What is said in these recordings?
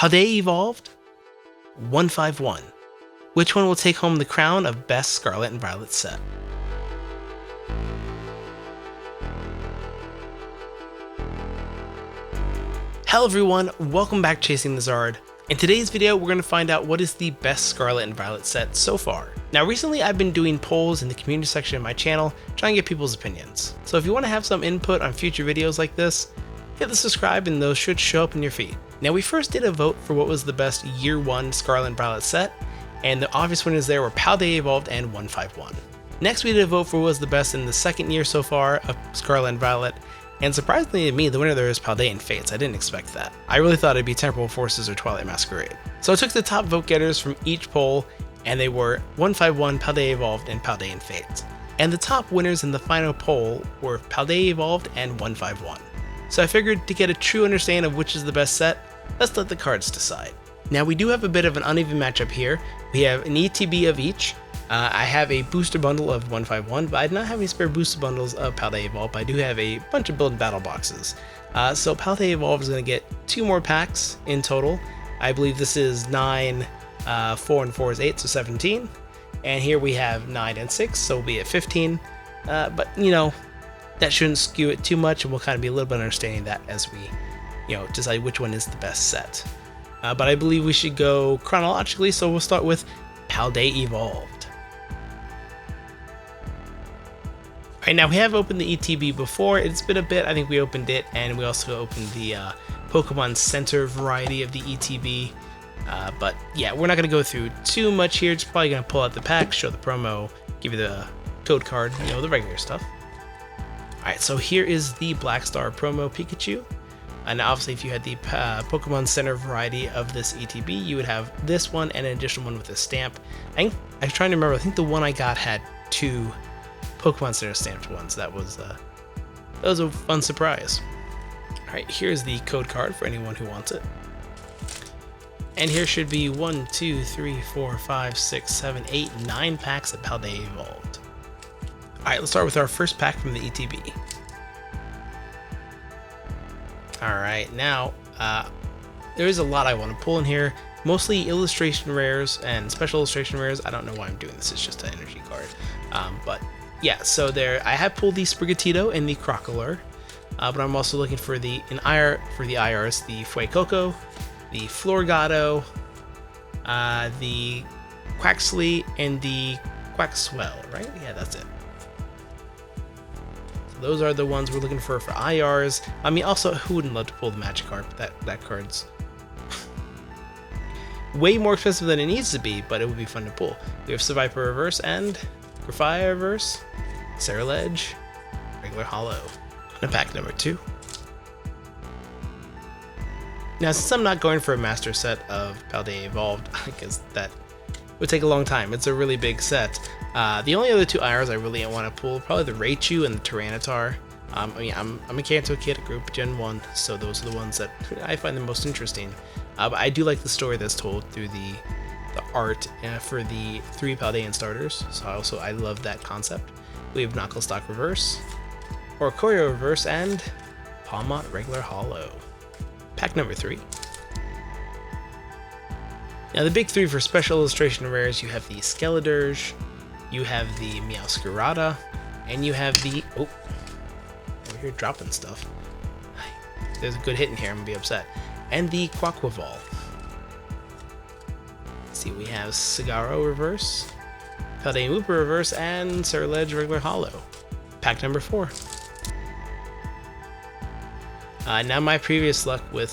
Paldea Evolved 151. Which one will take home the crown of Best Scarlet and Violet Set? Hello everyone, welcome back to Chasing the Zard. In today's video, we're going to find out what is the best Scarlet and Violet set so far. Now recently I've been doing polls in the community section of my channel, trying to get people's opinions. So if you want to have some input on future videos like this, hit the subscribe and those should show up in your feed. Now we first did a vote for what was the best year 1 Scarlet and Violet set, and the obvious winners there were Paldea Evolved and 151. Next we did a vote for what was the best in the second year so far of Scarlet and Violet, and surprisingly to me, the winner there is Paldea and Fates. I didn't expect that. I really thought it'd be Temporal Forces or Twilight Masquerade. So I took the top vote getters from each poll, and they were 151, Paldea Evolved, and Paldea and Fates. And the top winners in the final poll were Paldea Evolved and 151. So I figured to get a true understanding of which is the best set, let's let the cards decide. Now we do have a bit of an uneven matchup here. We have an ETB of each. I have a booster bundle of 151, but I do not have any spare booster bundles of Paldea Evolved, but I do have a bunch of build battle boxes. So Paldea Evolved is going to get 2 more packs in total. I believe this is 9, 4 and 4 is 8, so 17. And here we have 9 and 6, so we'll be at 15. But, you know, that shouldn't skew it too much, and we'll kind of be a little bit understanding that as we, decide which one is the best set. But I believe we should go chronologically, so we'll start with Paldea Evolved. Alright, now we have opened the ETB before. It's been a bit. I think we opened it, and we also opened the Pokemon Center variety of the ETB. But yeah, we're not going to go through too much here. Just probably going to pull out the pack, show the promo, give you the code card, the regular stuff. Alright, so here is the Black Star promo Pikachu. And obviously if you had the Pokemon Center variety of this ETB, you would have this one and an additional one with a stamp. I was trying to remember, I think the one I got had 2 Pokemon Center stamped ones. That was a fun surprise. Alright, here's the code card for anyone who wants it. And here should be 1, 2, 3, 4, 5, 6, 7, 8, 9 packs of Paldea Evolved. Alright, let's start with our first pack from the ETB. Alright, now, there is a lot I want to pull in here. Mostly illustration rares and special illustration rares. I don't know why I'm doing this, it's just an energy card. But yeah, so there, I have pulled the Sprigatito and the Crocolore. But I'm also looking for the IRs, the Fuecoco, the Florgato, the Quaxley, and the Quaxwell, right? Yeah, that's it. Those are the ones we're looking for IRs. I mean, also, who wouldn't love to pull the Magikarp? That card's way more expensive than it needs to be, but it would be fun to pull. We have Seviper Reverse and Grafia Reverse, Ceruledge, regular Hollow, and pack number 2. Now, since I'm not going for a master set of Paldea Evolved, because that would take a long time. It's a really big set. The only other 2 IRs I really want to pull, probably the Raichu and the Tyranitar. I'm a Kanto kid at Group Gen 1, so those are the ones that I find the most interesting. But I do like the story that's told through the art for the 3 Paldean starters, so I love that concept. We have Knucklestock Reverse, Oricorio Reverse, and Palmont regular Hollow. Pack number 3. Now the big 3 for special illustration rares, you have the Skeledirge, you have the Meowscarada, and you have the... Oh, over here dropping stuff. There's a good hit in here, I'm going to be upset. And the Quaquaval. Let's see, we have Sagaro Reverse, Paldea Mooper Reverse, and Ceruledge regular Hollow. Pack number 4. Now my previous luck with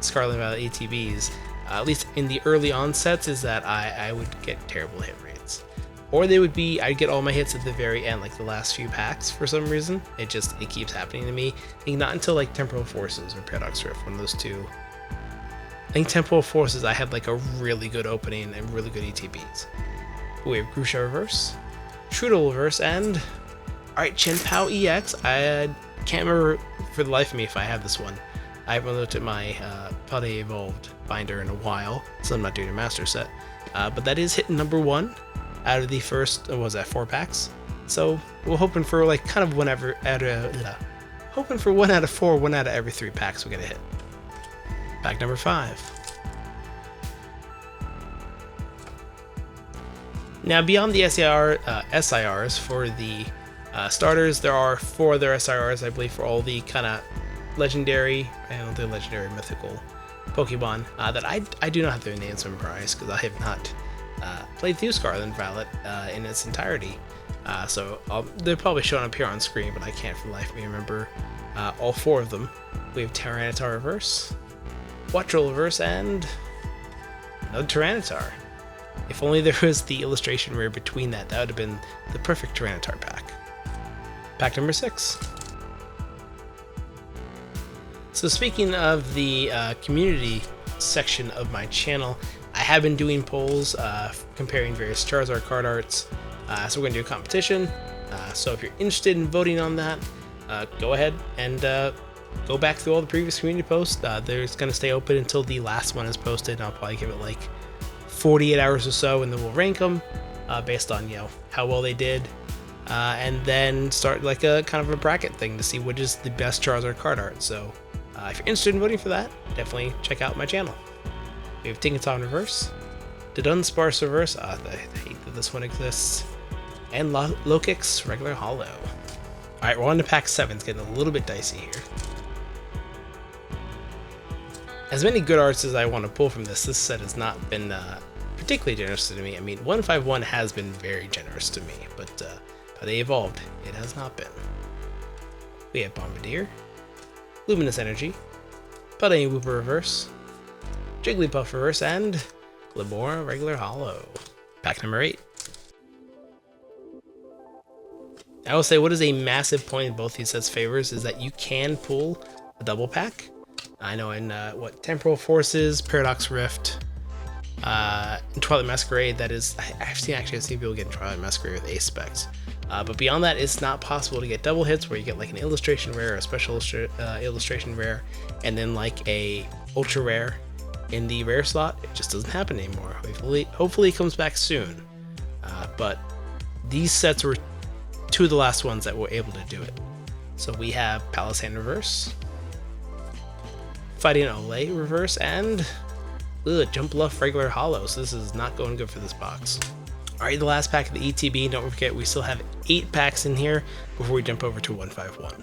Scarlet and Violet ETBs, at least in the early onsets, is that I would get terrible hit rates. Or I'd get all my hits at the very end, like the last few packs for some reason. It keeps happening to me. I think not until like Temporal Forces or Paradox Rift, one of those 2. I think Temporal Forces I had like a really good opening and really good ETBs. We have Grusha Reverse, Trudel Reverse, and... Alright, Chenpao EX. I can't remember for the life of me if I have this one. I haven't looked at my Paldea Evolved binder in a while, so I'm not doing a master set. But that is hit number 1 out of the first, 4 packs. So we're hoping for like kind of hoping for 1 out of 4, 1 out of every 3 packs we get a hit. Pack number 5. Now beyond the SIRs for the starters, there are 4 other SIRs, I believe, for all the kind of legendary and the legendary mythical Pokemon that I do not have their names memorized because I have not played through Scarlet and Violet in its entirety. So they're probably showing up here on screen, but I can't for the life of me remember all 4 of them. We have Tyranitar Reverse, Quattro Reverse, and another Tyranitar. If only there was the illustration rare between that would have been the perfect Tyranitar pack. Pack number 6. So speaking of the community section of my channel, I have been doing polls comparing various Charizard card arts. So we're going to do a competition. So if you're interested in voting on that, go ahead and go back through all the previous community posts. There's going to stay open until the last one is posted. I'll probably give it like 48 hours or so, and then we'll rank them based on how well they did, and then start like a kind of a bracket thing to see which is the best Charizard card art. So if you're interested in voting for that, definitely check out my channel. We have Tinkaton Reverse, Dunsparce Reverse, I hate that this one exists, and Lokix Regular Holo. Alright, we're on to pack 7. It's getting a little bit dicey here. As many good arts as I want to pull from this set has not been particularly generous to me. I mean, 151 has been very generous to me, but Paldea Evolved, it has not been. We have Bombardier, Luminous Energy, Paldea Wooper Reverse, Jigglypuff Reverse, and Glabora Regular Holo. Pack number 8. I will say what is a massive point in both these sets' favors is that you can pull a double pack. I know in Temporal Forces, Paradox Rift, and Twilight Masquerade, that is, I've seen people get Twilight Masquerade with Ace specs. But beyond that, it's not possible to get double hits where you get like an illustration rare, a special illustration rare, and then like a ultra rare in the rare slot. It just doesn't happen anymore. Hopefully it comes back soon. But these sets were 2 of the last ones that were able to do it. So we have Palisand Reverse, Fighting Olay Reverse, and Jumpluff Regular Holo. So this is not going good for this box. Alright, the last pack of the ETB. Don't forget, we still have 8 packs in here before we jump over to 151.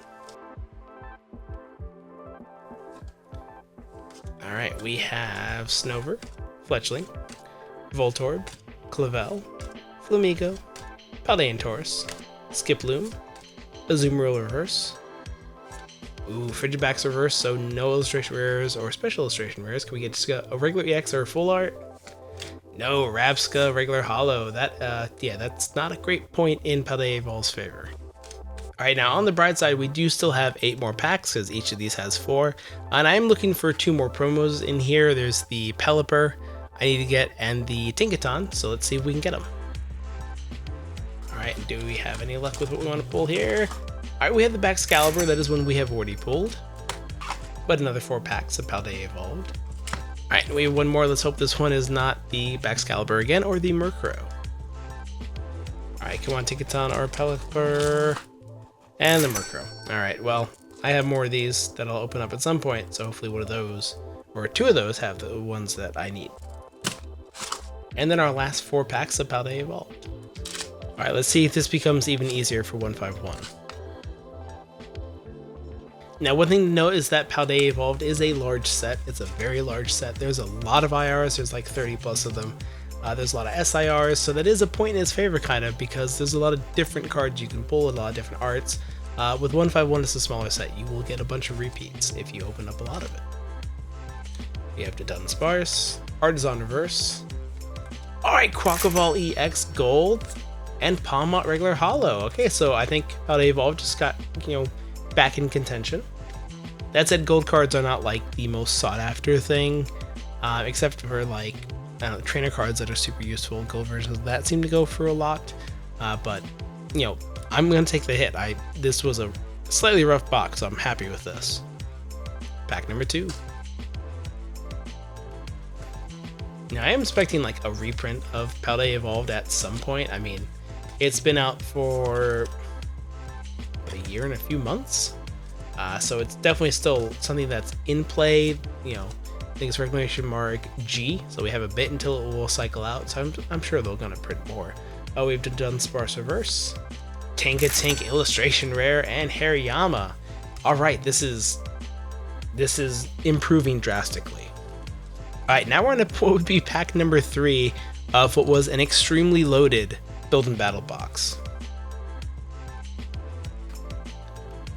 Alright, we have Snover, Fletchling, Voltorb, Clavel, Flamigo, Paldean Taurus, Skiploom, Azumarill Reverse, Frigibax Reverse, so no illustration rares or special illustration rares. Can we get a regular EX or a full art? No, Rabsca Regular Holo. That's not a great point in Paldea Evolved's favor. Alright, now on the bright side, we do still have 8 more packs because each of these has 4. And I'm looking for 2 more promos in here. There's the Pelipper I need to get and the Tinkaton, so let's see if we can get them. Alright, do we have any luck with what we want to pull here? Alright, we have the Baxcalibur. That is one we have already pulled. But another 4 packs of Paldea Evolved. Alright, we have one more. Let's hope this one is not the Baxcalibur again or the Murkrow. Alright, come on, Tinkaton or Pelipper. And the Murkrow. Alright, well, I have more of these that I'll open up at some point, so hopefully one of those, or 2 of those, have the ones that I need. And then our last 4 packs of Paldea Evolved. Alright, let's see if this becomes even easier for 151. Now, one thing to note is that Paldea Evolved is a large set. It's a very large set. There's a lot of IRs. There's like 30 plus of them. There's a lot of SIRs, so that is a point in his favor, kind of, because there's a lot of different cards you can pull, a lot of different arts. With 151, it's a smaller set. You will get a bunch of repeats if you open up a lot of it. We have the Dunsparce, Artisan Reverse. Alright, Quaquaval EX Gold, and Palmont Regular Holo. Okay, so I think Paldea Evolved just got, back in contention. That said, gold cards are not like the most sought after thing, except for like, I don't know, trainer cards that are super useful. Gold versions of that seem to go for a lot, but I'm gonna take the hit. This was a slightly rough box, so I'm happy with this. Pack number 2. Now I am expecting like a reprint of Paldea Evolved at some point. I mean, it's been out for a year and a few months, so it's definitely still something that's in play. think it's reclamation mark G, so we have a bit until it will cycle out, so I'm sure they're gonna print more. Oh, we've done Sparse Reverse, Tank Illustration Rare, and Hariyama. Alright, this is improving drastically. Alright, now we're on what would be pack number 3 of what was an extremely loaded Build and Battle box.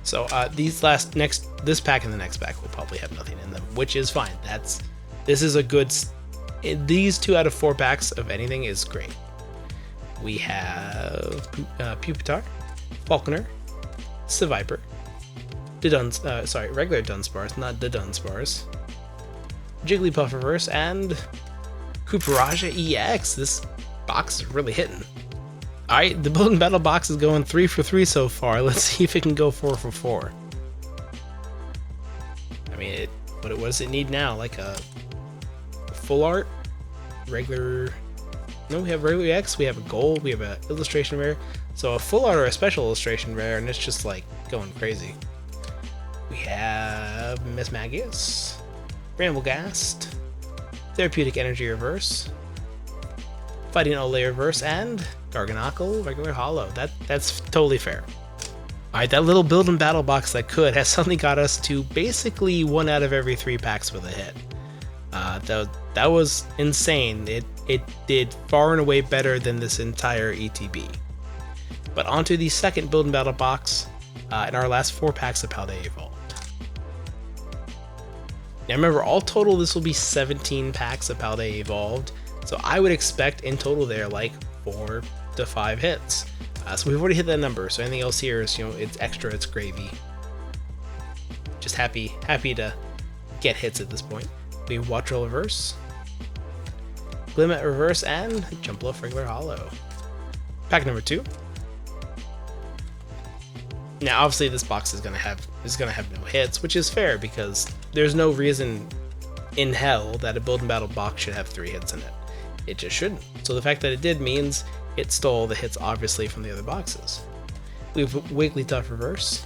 So this pack and the next pack will probably have nothing in them, which is fine. This is a good. These 2 out of 4 packs of anything is great. We have Pupitar, Falconer, Seviper, regular Dunsparce, not the Dunsparce, Jigglypuff Reverse, and Cooperaja EX. This box is really hitting. Alright, the Build and Battle box is going 3 for 3 so far. Let's see if it can go 4 for 4. I mean, what does it need now? Like a full art? Regular... No, we have regular EX, we have a gold, we have an illustration rare. So a full art or a special illustration rare, and it's just like going crazy. We have Miss Magius, Ramblghast, Therapeutic Energy Reverse, Fighting Olay Reverse, and Garganacl regular holo. That's totally fair. Alright, that little Build and Battle box that has suddenly got us to basically 1 out of every 3 packs with a hit. That was insane. It did far and away better than this entire ETB. But onto the second Build and Battle box in our last 4 packs of Paldea Evolved. Now remember, all total this will be 17 packs of Paldea Evolved, so I would expect in total there like 4 to 5 hits. So we've already hit that number, so anything else here is, it's extra, it's gravy. Just happy to get hits at this point. We have Wattrel Reverse, Glimmet Reverse, and Jumpluff regular holo. Pack number 2. Now obviously this box is gonna have no hits, which is fair because there's no reason in hell that a Build and Battle box should have 3 hits in it. It just shouldn't. So the fact that it did means it stole the hits obviously from the other boxes. We have Wigglytuff Reverse,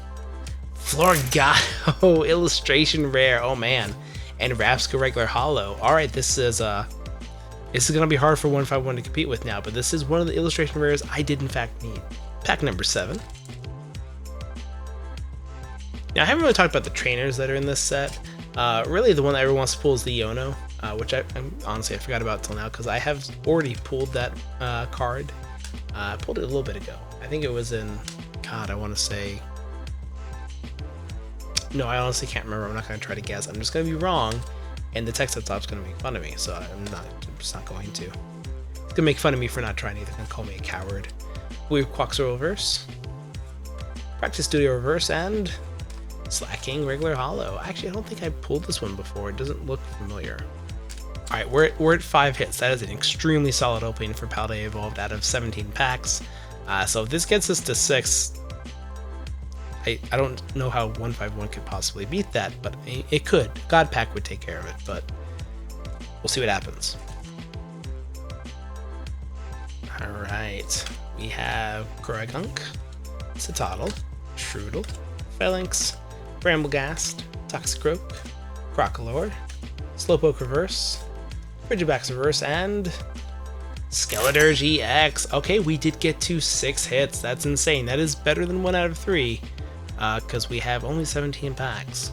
Florgato illustration rare, oh man, and Rapska regular holo. Alright, this is gonna be hard for 151 to compete with now, but this is one of the illustration rares I did in fact need. Pack number 7. Now I haven't really talked about the trainers that are in this set. Really the one that everyone wants to pull is the Yono, which honestly I forgot about till now because I have already pulled that card. I pulled it a little bit ago. I think it was in, God, I want to say, no, I honestly can't remember. I'm not going to try to guess. I'm just going to be wrong, and the text up top is going to make fun of me, so I'm just not going to. It's going to make fun of me for not trying. They're going to call me a coward. We have Quaxo Reverse, Practice Studio Reverse, and Slacking regular holo. Actually, I don't think I pulled this one before. It doesn't look familiar. Alright, we're at 5 hits. That is an extremely solid opening for Paldea Evolved out of 17 packs. So if this gets us to 6, I don't know how 151 could possibly beat that, but it could. God Pack would take care of it, but we'll see what happens. Alright, we have Korrigunk, Citadel, Shroodle, Phalanx, Bramblegast, Toxicroak, Crocolore, Slowpoke Reverse, Frigibax Reverse, and Skeledirge EX. Okay, we did get to 6 hits. That's insane. That is better than 1 out of 3, because we have only 17 packs.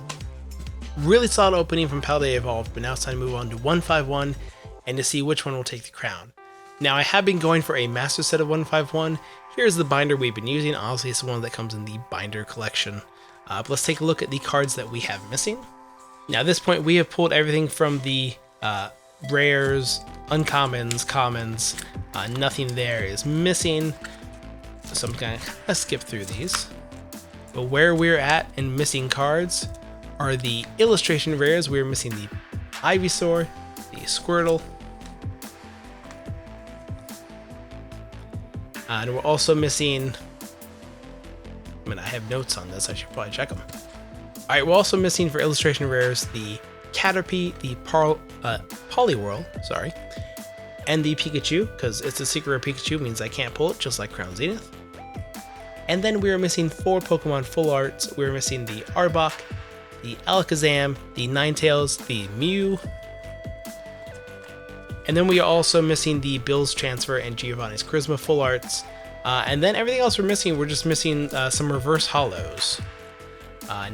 Really solid opening from Paldea Evolved, but now it's time to move on to 151 and to see which one will take the crown. Now, I have been going for a master set of 151. Here's the binder we've been using. Obviously, it's the one that comes in the binder collection. But let's take a look at the cards that we have missing. Now, at this point, we have pulled everything from the rares, uncommons, commons. Nothing there is missing. So I'm going to skip through these. But where we're at in missing cards are the illustration rares. We're missing the Ivysaur, the Squirtle, and we're also missing, I mean, I have notes on this, I should probably check them. Alright, we're also missing for illustration rares the Caterpie, the Poliwhirl, sorry, and the Pikachu, because it's a secret rare Pikachu, means I can't pull it, just like Crown Zenith. And then we are missing 4 Pokemon Full Arts. We're missing the Arbok, the Alakazam, the Ninetales, the Mew, And then we are also missing the Bill's Transfer and Giovanni's Charisma full arts. And then everything else we're missing, we're just missing some reverse hollows.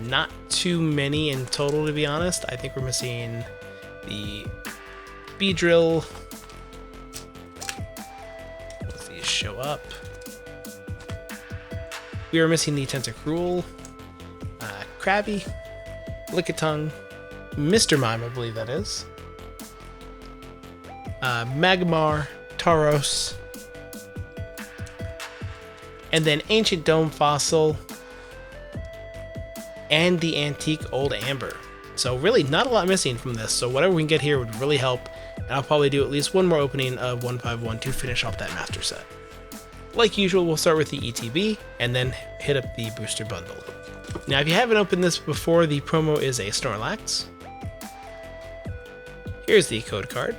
Not too many in total, to be honest. I think we're missing the Beedrill. Let's see, show up. We are missing the Tentacruel, Krabby, Lickitung, Mr. Mime, I believe that is, Magmar, Tauros, and then Ancient Dome Fossil, and the Antique Old Amber. So really not a lot missing from this, so whatever we can get here would really help, and I'll probably do at least one more opening of 151 to finish off that master set. Like usual, we'll start with the ETB, and then hit up the booster bundle. Now if you haven't opened this before, the promo is a Snorlax. Here's the code card.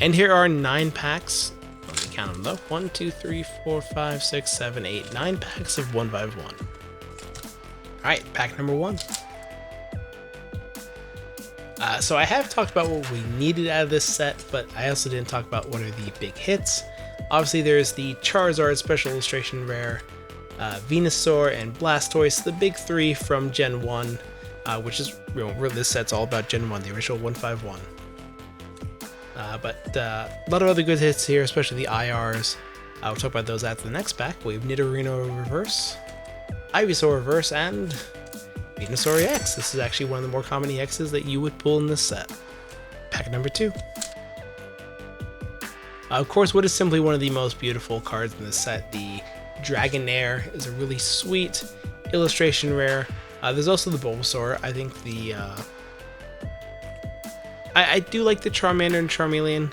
And here are 9 packs. Let me count them though. 1, 2, 3, 4, 5, 6, 7, 8, 9 packs of 151. Alright, pack number 1. So I have talked about what we needed out of this set, but I also didn't talk about what are the big hits. Obviously there's the Charizard Special Illustration Rare, Venusaur, and Blastoise, the big 3 from Gen 1, which is, you know, this set's all about Gen 1, the original 151. But a lot of other good hits here, especially the IRs. We'll talk about those after the next pack. We have Nidorino Reverse, Ivysaur Reverse, and Venusaur EX. This is actually one of the more common EXs that you would pull in this set. Pack number 2. Of course, what is simply one of the most beautiful cards in this set, the Dragonair, is a really sweet illustration rare. There's also the Bulbasaur. I think the I do like the Charmander and Charmeleon,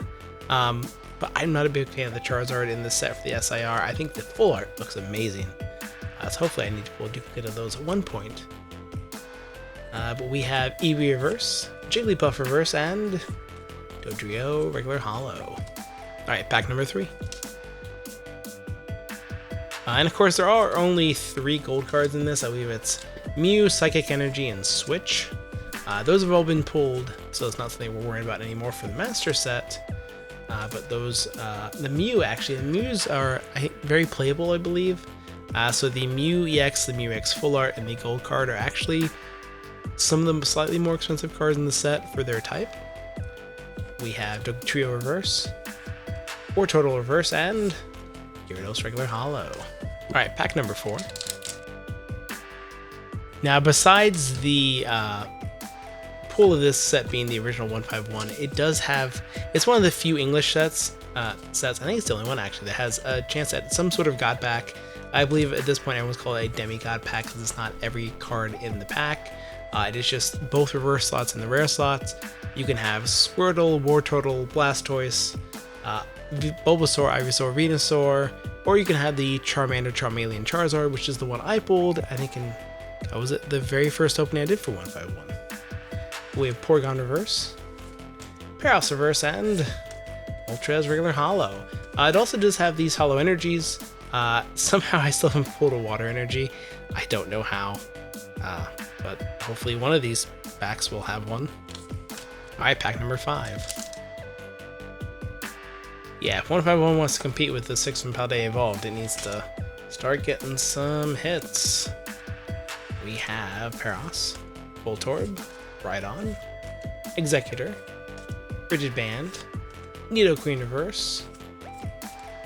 but I'm not a big fan of the Charizard in this set for the SIR. I think the full art looks amazing. So hopefully I need to pull a duplicate of those at one point. But we have Eevee Reverse, Jigglypuff Reverse, and Dodrio Regular Holo. Alright, pack number 3. And of course there are only 3 gold cards in this. I believe it's Mew, Psychic Energy, and Switch. Those have all been pulled, so it's not something we're worrying about anymore for the Master Set. But those, the Mew actually, the Mews are very playable, I believe. So the Mew EX, the Mew EX Full Art, and the Gold card are actually some of the slightly more expensive cards in the set for their type. We have Dugtrio Reverse, Wartortle Reverse, and Gyarados Regular Holo. Alright, pack number 4. Now, besides the pull of this set being the original 151, it does have, it's one of the few English sets, I think it's the only one actually, that has a chance at some sort of God pack. I believe at this point everyone's called it a demigod pack because it's not every card in the pack. It is just both reverse slots and the rare slots. You can have Squirtle, Wartortle, Blastoise, Bulbasaur, Ivysaur, Venusaur, or you can have the Charmander, Charmeleon, Charizard, which is the one I pulled, I think in, was it the very first opening I did for 151. We have Porygon Reverse, Paralysis Reverse, and Moltres Regular Holo. It also does have these Holo Energies. Somehow I still haven't pulled a Water Energy. I don't know how, but hopefully one of these packs will have one. Alright, pack number 5. Yeah, if 151 wants to compete with the 6 from Paldea Evolved, it needs to start getting some hits. We have Paras, Voltorb, Rhydon, Executor, Frigid Band, Nidoqueen Reverse,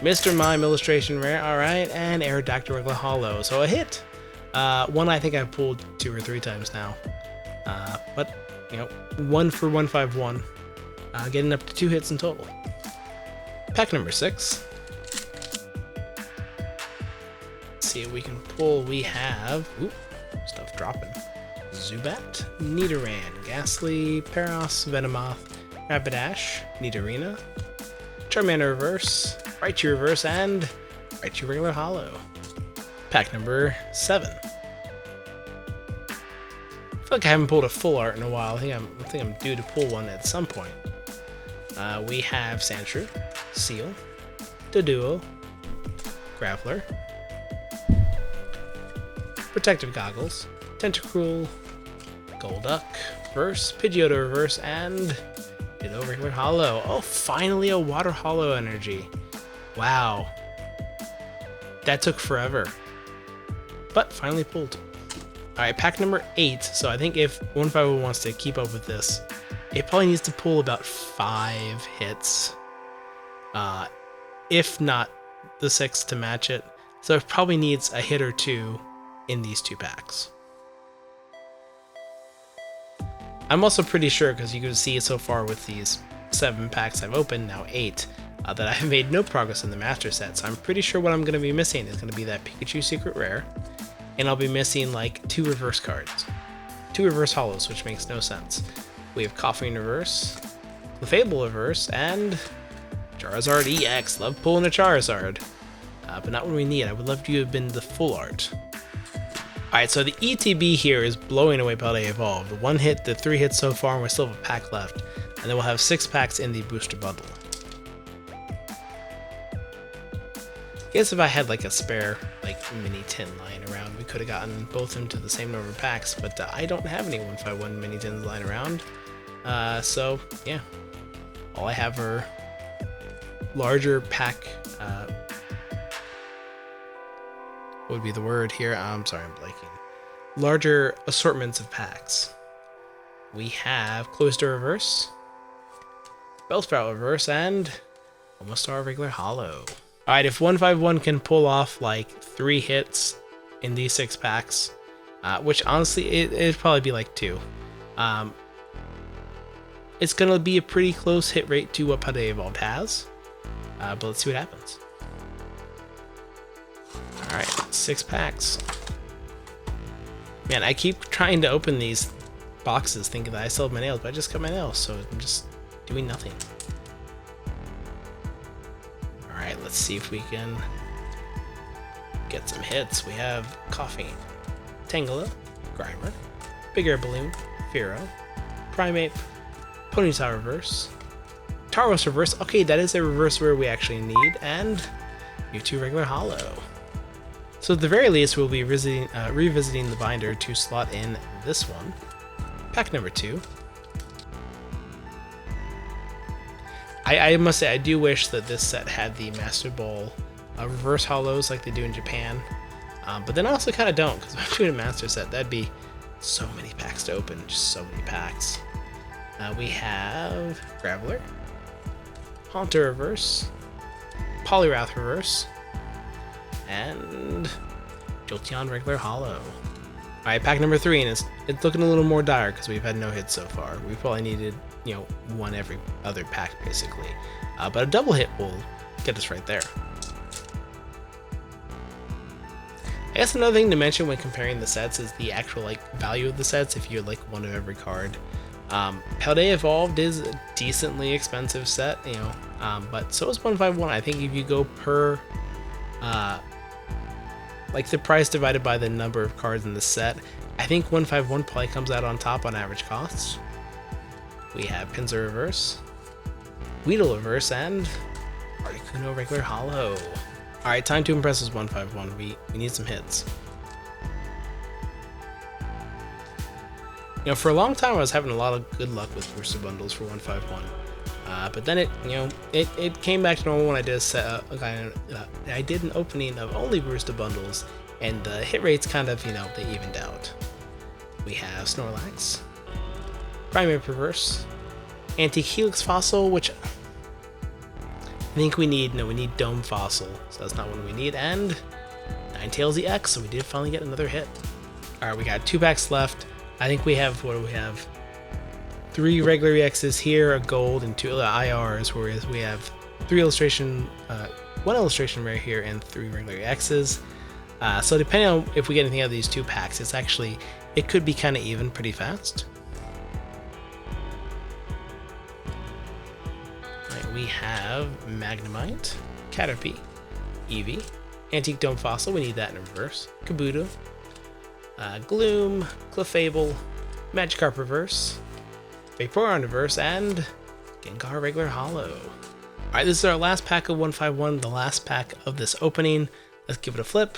Mr. Mime Illustration Rare, alright, and Aerodactyl Regular Holo. So a hit. One I think I've pulled 2 or 3 times now. But, you know, 1 for 151. Getting up to 2 hits in total. Pack number 6. Let's see what we can pull. We have, stuff dropping. Zubat, Nidoran, Ghastly, Paras, Venomoth, Rapidash, Nidorina, Charmander Reverse, Raichu Reverse, and Raichu Regular Holo. Pack number 7. I feel like I haven't pulled a full art in a while. I think I'm due to pull one at some point. We have Sandshrew, Seal, Doduo, Graveler, Protective Goggles, Tentacruel, Golduck Reverse, Pidgeotto Reverse, and Ditto regular hollow. Oh, finally a water hollow energy. Wow. That took forever. But finally pulled. Alright, pack number 8. So I think if 151 wants to keep up with this, it probably needs to pull about 5 hits. If not the 6 to match it. So it probably needs a hit or 2 in these 2 packs. I'm also pretty sure, because you can see so far with these 7 packs I've opened, now 8, that I've made no progress in the master set. So I'm pretty sure what I'm going to be missing is going to be that Pikachu secret rare. And I'll be missing like 2 reverse cards. 2 reverse hollows, which makes no sense. We have Coughing reverse, Clefable reverse, and Charizard EX. Love pulling a Charizard. But not what we need. I would love to have been the full art. Alright, so the ETB here is blowing away Paldea Evolved. 1 hit, the 3 hits so far, and we still have a pack left. And then we'll have 6 packs in the booster bundle. I guess if I had like a spare like mini tin lying around, we could have gotten both into the same number of packs, but I don't have any 151 mini tins lying around. So yeah, all I have are larger pack, what would be the word here? I'm sorry, I'm blanking. Larger assortments of packs. We have Cloyster reverse, Bellsprout reverse, and almost our regular hollow. Alright, if 151 can pull off like 3 hits in these 6 packs, which honestly, it'd probably be like 2. It's gonna be a pretty close hit rate to what Paldea Evolved has, but let's see what happens. Alright, 6 packs. Man, I keep trying to open these boxes thinking that I still have my nails, but I just got my nails, so I'm just doing nothing. Alright, let's see if we can get some hits. We have Coughing, Tangela, Grimer, Big Air Balloon, Fearow, Primeape, Ponyta reverse, Tauros reverse. Okay, that is a reverse rare we actually need, and Mewtwo regular hollow. So at the very least, we'll be revisiting the binder to slot in this one. Pack number 2. I must say, I do wish that this set had the Master Ball reverse hollows like they do in Japan. But then I also kind of don't, because if I'm doing a Master set, that'd be so many packs to open, just so many packs. We have Graveler, Haunter reverse, Poliwrath reverse, and Jolteon regular hollow. Alright, pack number 3, and it's looking a little more dire because we've had no hits so far. We probably needed, you know, 1 every other pack basically. But a double hit will get us right there. I guess another thing to mention when comparing the sets is the actual like value of the sets if you're like 1 of every card. Paldea Evolved is a decently expensive set, you know, but so is 151. I think if you go per like the price divided by the number of cards in the set, I think 151 probably comes out on top on average costs. We have Pinsir reverse, Weedle reverse, and Articuno regular hollow. Alright, time to impress us 151. We need some hits. You know, for a long time I was having a lot of good luck with booster bundles for 151. But then it came back to normal when I did I did an opening of only booster bundles, and the hit rates kind of, you know, they evened out. We have Snorlax, Primeape reverse, Antique Helix Fossil, which I think we need Dome Fossil, so that's not what we need, and Ninetales EX, so we did finally get another hit. Alright, we got 2 packs left. I think we have, what do we have? 3 regular EXs here, a gold, and 2 IRs, whereas we have 1 illustration rare here and 3 regular EXs. So depending on if we get anything out of these 2 packs, it could be kind of even pretty fast. Right, we have Magnemite, Caterpie, Eevee, Antique Dome Fossil, we need that in reverse, Kabuto, Gloom, Clefable, Magikarp reverse, Vaporeon reverse, and Gengar regular hollow. Alright, this is our last pack of 151, the last pack of this opening. Let's give it a flip.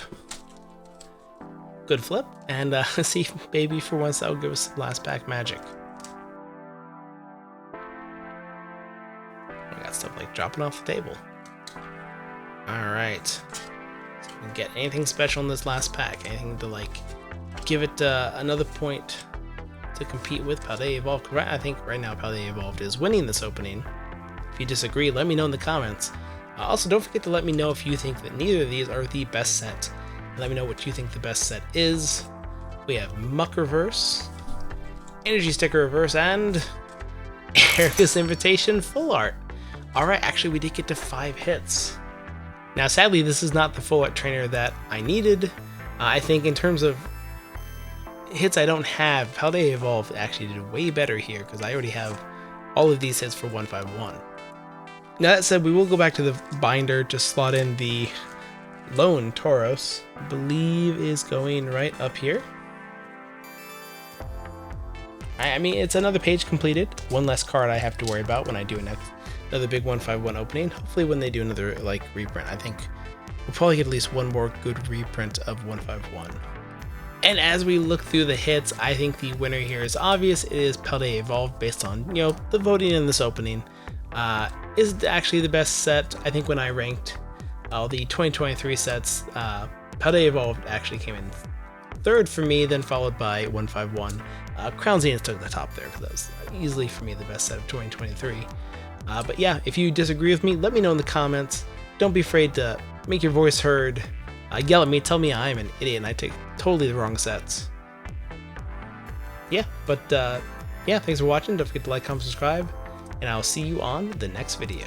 Good flip, and let's see if maybe for once that will give us some last pack magic. We got stuff like dropping off the table. Alright. So we can get anything special in this last pack. Anything to like give it another point to compete with Paldea Evolved. I think right now Paldea Evolved is winning this opening. If you disagree, let me know in the comments. Also, don't forget to let me know if you think that neither of these are the best set. Let me know what you think the best set is. We have Muck Reverse, Energy Sticker Reverse, and Erica's Invitation Full Art. Alright, actually we did get to 5 hits. Now sadly, this is not the Full Art trainer that I needed. I think in terms of hits I don't have, Paldea Evolved actually did way better here because I already have all of these hits for 151. Now that said, we will go back to the binder to slot in the Lone Tauros. I believe is going right up here. I mean, it's another page completed. One less card I have to worry about when I do another big 151 opening. Hopefully when they do another like reprint, I think we'll probably get at least one more good reprint of 151. And as we look through the hits, I think the winner here is obvious. It is Paldea Evolved based on, you know, the voting in this opening. Is actually the best set. I think when I ranked all the 2023 sets, Paldea Evolved actually came in 3rd for me, then followed by 151. Crown Zenith took the top there because that was easily for me the best set of 2023. But yeah, if you disagree with me, let me know in the comments. Don't be afraid to make your voice heard. Yell at me, tell me I'm an idiot and I take totally the wrong sets. Yeah, but yeah, thanks for watching. Don't forget to like, comment, subscribe, and I'll see you on the next video.